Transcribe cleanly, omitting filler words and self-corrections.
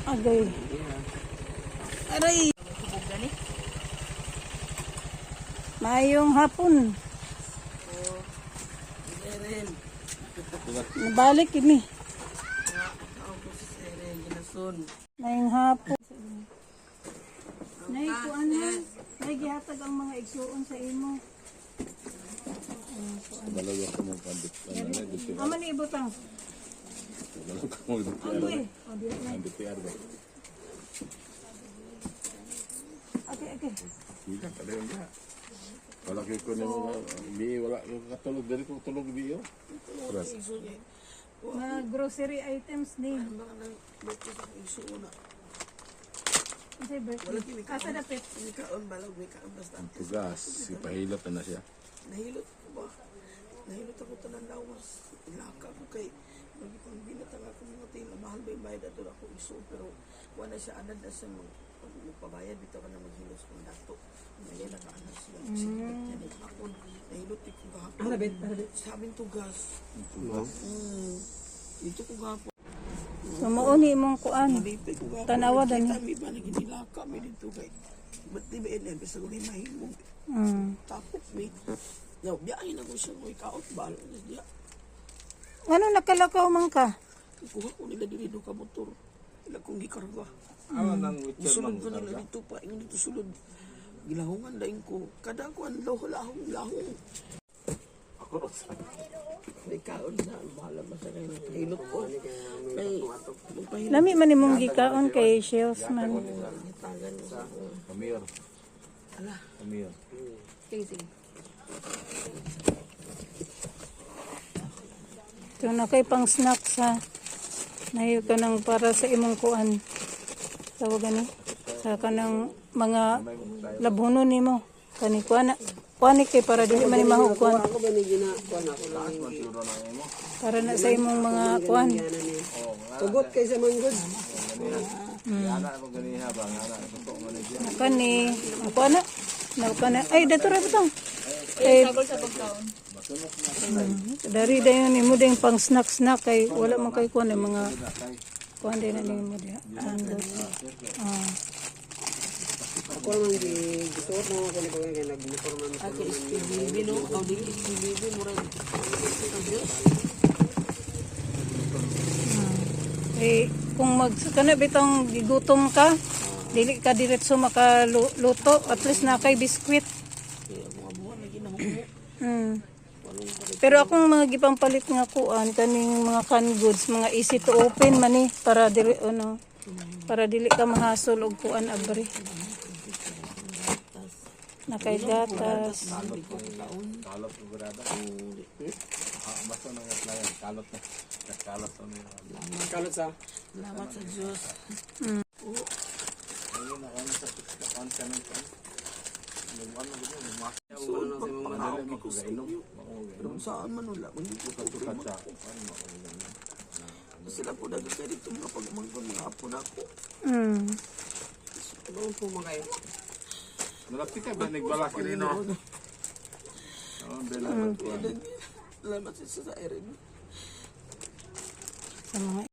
Agay. Aray. Mayong hapon. Nabalik ini. Mayong hapon. Nay, kuan na. Nay, gihatag ang mga igsuon sa imo. Balaga ko mong pandit. Ama ni ibutang. Balaga ko mong Agoy. DPR ba? Okay, okay. Hindi ka yun na. Wala kayo ko niyo, wala yung katulog. Dari ko tulog biyo. Mga grocery items ni. Asa dapit? Ang tugas, ipahilot na siya. Nahilot ko ba? Nahilot ako tanan lawas. Ilaka ko kay pag binatang ako mga tila. Mahal ba yung bayad ato ako iso. Pero wala siya anad na siya magpabayad. Bitaw ka na maghilos kung dato. Ngayon nakaanad siya. Sinipit niya ni ako. Nahilot ko gahapon. Sa aming tugas. Ito ko gahapon. Sumuuni mong kuan. Tanawa dani. Kami ba naginilaka kami dito kay. Ba't di ba yan? Basta ko rin mahimong. Tapos may biyahin ako siya mo ikaot balo na diya. Ano nakalakaw man ka? Kuha ko nila dito ka motor. Ila kong gikarga. Nang Sulod ko nila dito pa. Ingon dito sulod. Gilahungan daing ko. Kada ko ang lahong. May kaon na. Bahala ba sa kayo. Hilot ko. Lami man imong gikaon kay shells man. Amir. Ala. Amir. Sige. Ito na kay pang snacks ha. Nahiyo ka ng para sa imong kuan. Tawagan ni. Sa kanang mga labhonon nimo. Kani kuan na. Kuan kay para dili man mahukuan. Para na sa imong mga kuan. Tugot kay sa manggod. Ana ako ganiha ba ana tutok man niya. Nakani. Kuan na. Nakana. Ay dato ra butang. Ay sagol sa pagkaon. Dari dayon nimo ding pang snack kay wala man kay kuan mga kuan din na nimo diha. Ako naman gisuot na ako ni kay nag-motor man ako SPBB no o di SPBB mura kung kana bitong gigutom ka, dili ka diretso makaluto, at least na kay biskwit. Pero akong mga gipampalit nga kuan kaning mga canned goods, mga easy to open man ni para dili para dili ka mahasol og kuan abri. Nakay gatas. Kalot ko grada. Basta nang layan kalot na. Kalot na. kalot sa salamat sa Diyos. Ayun na kami sa kansa ng kan. Ano pero saan man wala man dito ka katsa. sila po dagat kay dito mga pagmangkon mga apo na ako. Ano po mga kayo? Malapit ka ba nagbalaki rin no? Salamat sa Erin. Sa mga